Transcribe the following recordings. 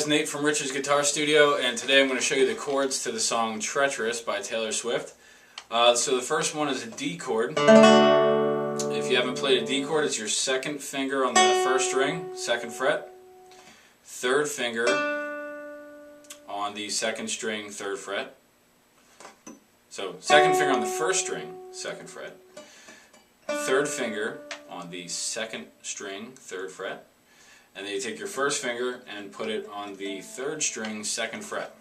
Nate from Rich's Guitar Studio, and today I'm going to show you the chords to the song Treacherous by Taylor Swift. So the first one is a D chord. If you haven't played a D chord, it's your second finger on the first string, second fret, third finger on the second string, third fret. So second finger on the first string, second fret, third finger on the second string, third fret, and then you take your first finger and put it on the third string, second fret.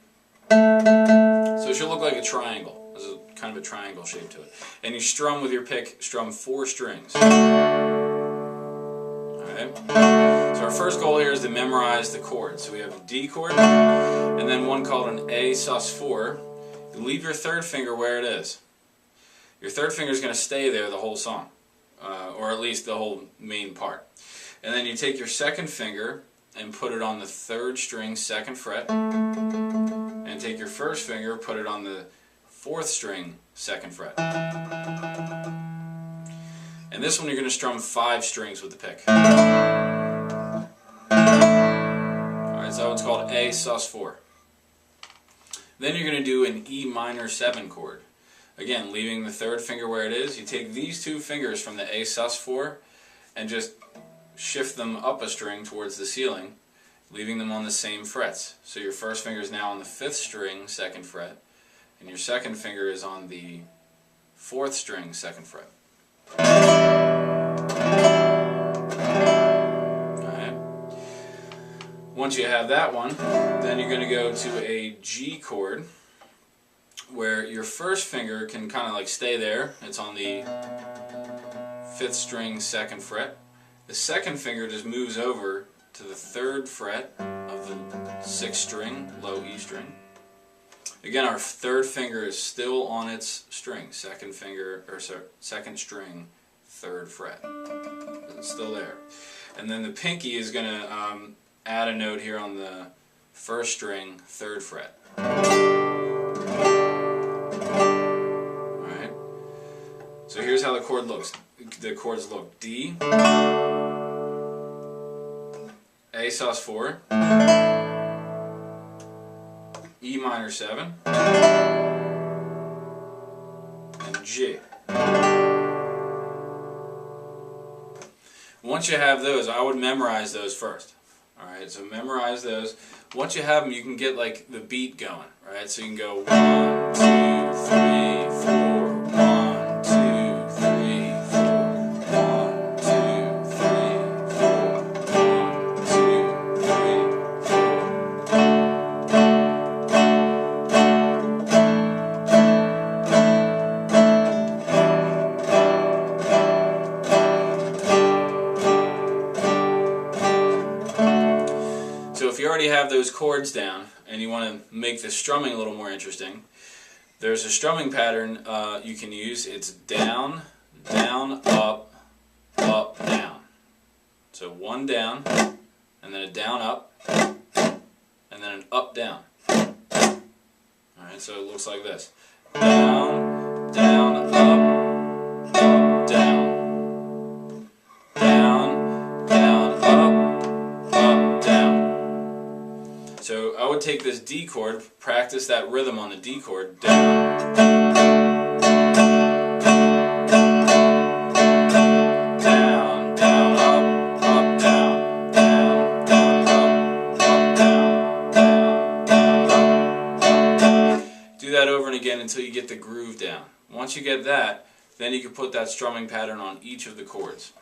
So it should look like a triangle. There's a kind of a triangle shape to it. And you strum with your pick, strum 4 strings. Alright? So our first goal here is to memorize the chords. So we have a D chord, and then one called an A sus4. You leave your third finger where it is. Your third finger is going to stay there the whole song, or at least the whole main part. And then you take your second finger and put it on the third string, second fret, and take your first finger, put it on the fourth string, second fret. And this one you're going to strum 5 strings with the pick. Alright, so that one's called A sus4. Then you're going to do an E minor 7 chord. Again, leaving the third finger where it is, you take these 2 fingers from the A sus4 and just shift them up a string towards the ceiling, leaving them on the same frets. So your first finger is now on the 5th string, second fret, and your second finger is on the 4th string, second fret. Alright. Once you have that one, then you're going to go to a G chord, where your first finger can kind of like stay there. It's on the 5th string, second fret. The second finger just moves over to the 3rd fret of the 6th string, low E string. Again, our third finger is still on its string, second finger, or sorry, second string, 3rd fret. It's still there. And then the pinky is going to add a note here on the 1st string, 3rd fret. Alright. So here's how the chord looks. The chords look: D, A sus4, E minor 7, and G. Once you have those, I would memorize those first. Alright, so memorize those. Once you have them, you can get like the beat going. Right, so you can go 1, 2, 3, 4, 1, 2, 3, 4, 1, 2, 3, 4, 1, 2, 3, 4. So if you already have those chords down and you want to make the strumming a little more interesting, there's a strumming pattern you can use. It's down, down, up, up, down. So 1 down, and then a down, up, and then an up, down. Alright, so it looks like this. Down, down, up, up, down. Down, down, up, up, down. So I would take this D chord, practice that rhythm on the D chord, down, down, down, up, up, down, down, down, up, down, down, down, up. Do that over and again until you get the groove down. Once you get that, then you can put that strumming pattern on each of the chords.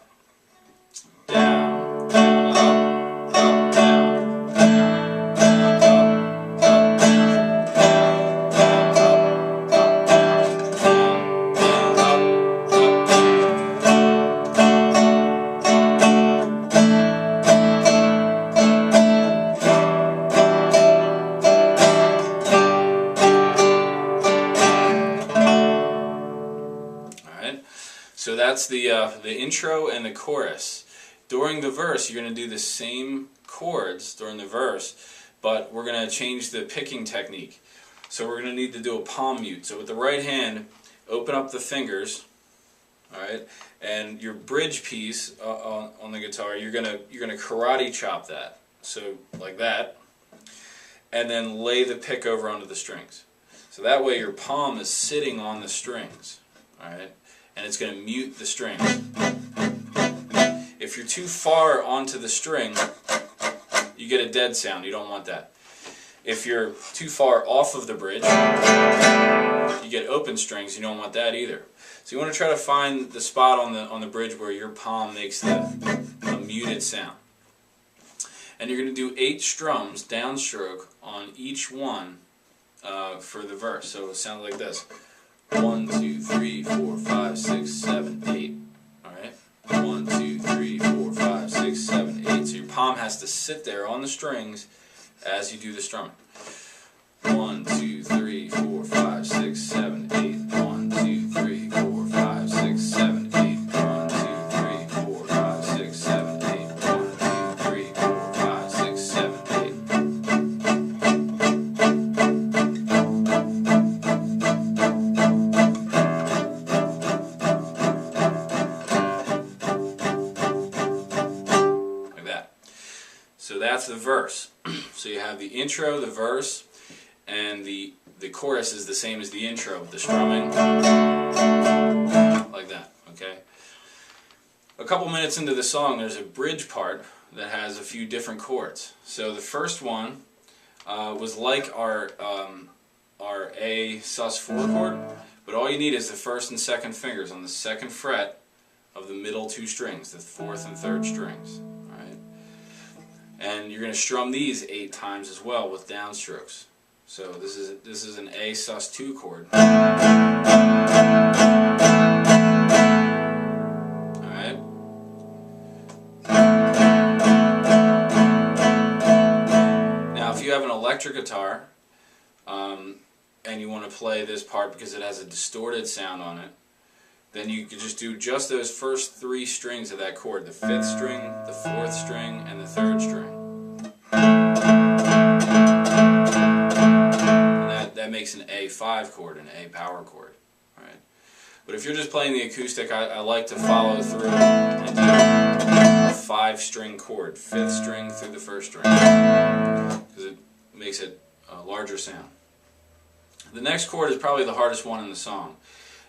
Down, down, up, up, down. So that's the intro and the chorus. During the verse, you're going to do the same chords during the verse, but we're going to change the picking technique. So we're going to need to do a palm mute. So with the right hand, open up the fingers, all right, and your bridge piece on the guitar, you're gonna karate chop that. So like that. and then lay the pick over onto the strings. So that way your palm is sitting on the strings, alright? And it's going to mute the strings. If you're too far onto the string, you get a dead sound. You don't want that. If you're too far off of the bridge, you get open strings. You don't want that either. So you want to try to find the spot on the bridge where your palm makes a muted sound. And you're going to do 8 strums downstroke on each one for the verse. So it sounds like this: 1, 2, 3, 4, 5, 6, 7, 8. All right. 1, 2, 3, 4, 5, 6, 7, 8. So your palm has to sit there on the strings as you do the strumming. 1, 2, 3, 4, 5, 6, 7, 8. 1, 2, 3, 4, 5, 6, 7, 8. 1, 2, 3, 4, 5, 6, 7, 8. 1, 2, 3, 4, 5, 6, 7, 8. Like that. So that's the verse. So you have the intro, the verse, and the chorus is the same as the intro with the strumming, like that, okay? A couple minutes into the song, there's a bridge part that has a few different chords. So the first one was like our A sus4 chord, but all you need is the first and second fingers on the second fret of the middle 2 strings, the 4th and 3rd strings, all right? And you're going to strum these 8 times as well with downstrokes. So this is an A sus2 chord. Alright. Now if you have an electric guitar and you want to play this part because it has a distorted sound on it, then you could just do just those first 3 strings of that chord: the 5th string, the 4th string, and the 3rd string. That makes an A5 chord, an A power chord, right? But if you're just playing the acoustic, I like to follow through and do a 5-string chord, 5th string through the 1st string, because it makes it a larger sound. The next chord is probably the hardest one in the song.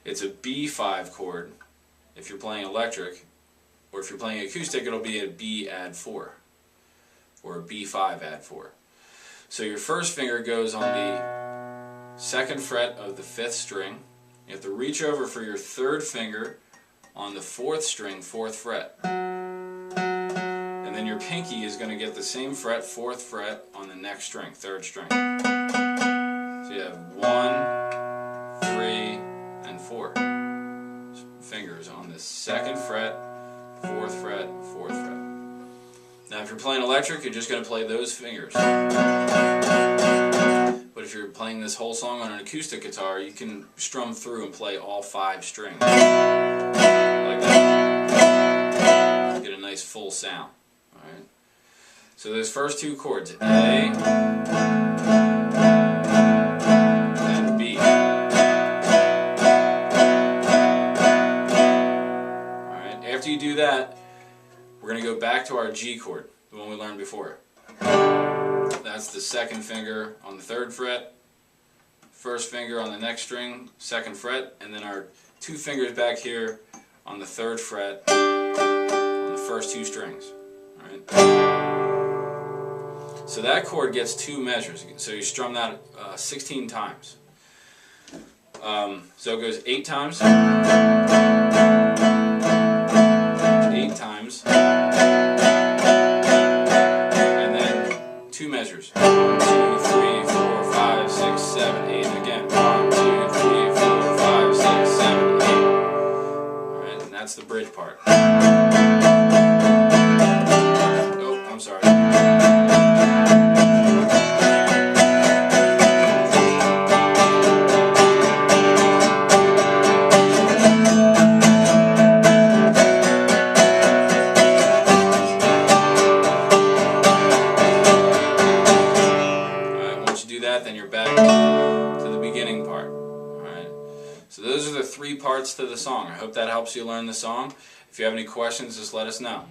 It's a B5 chord if you're playing electric, or if you're playing acoustic, it'll be a B add 4, or a B5 add 4. So your first finger goes on the 2nd fret of the 5th string. You have to reach over for your 3rd finger on the 4th string, 4th fret. And then your pinky is going to get the same fret, 4th fret, on the next string, 3rd string. So you have 1, 3, and 4 fingers on the 2nd fret, 4th fret, 4th fret. Now if you're playing electric, you're just going to play those fingers. But if you're playing this whole song on an acoustic guitar, you can strum through and play all 5 strings. Like that. Get a nice full sound. Alright? So those first 2 chords, A and B. Alright, after you do that, we're going to go back to our G chord, the one we learned before. That's the 2nd finger on the 3rd fret, 1st finger on the next string, 2nd fret, and then our 2 fingers back here on the 3rd fret on the first 2 strings. All right? So that chord gets 2 measures, so you strum that 16 times. So it goes 8 times, 8 times, and then 2 measures. 1, 2, 3, 4, 5, 6, 7, 8. Again, 1, 2, 3, 4, 5, 6, 7, 8. Alright, and that's the bridge part. Oh, I'm sorry. Then you're back to the beginning part. Alright? So those are the 3 parts to the song. I hope that helps you learn the song. If you have any questions, just let us know.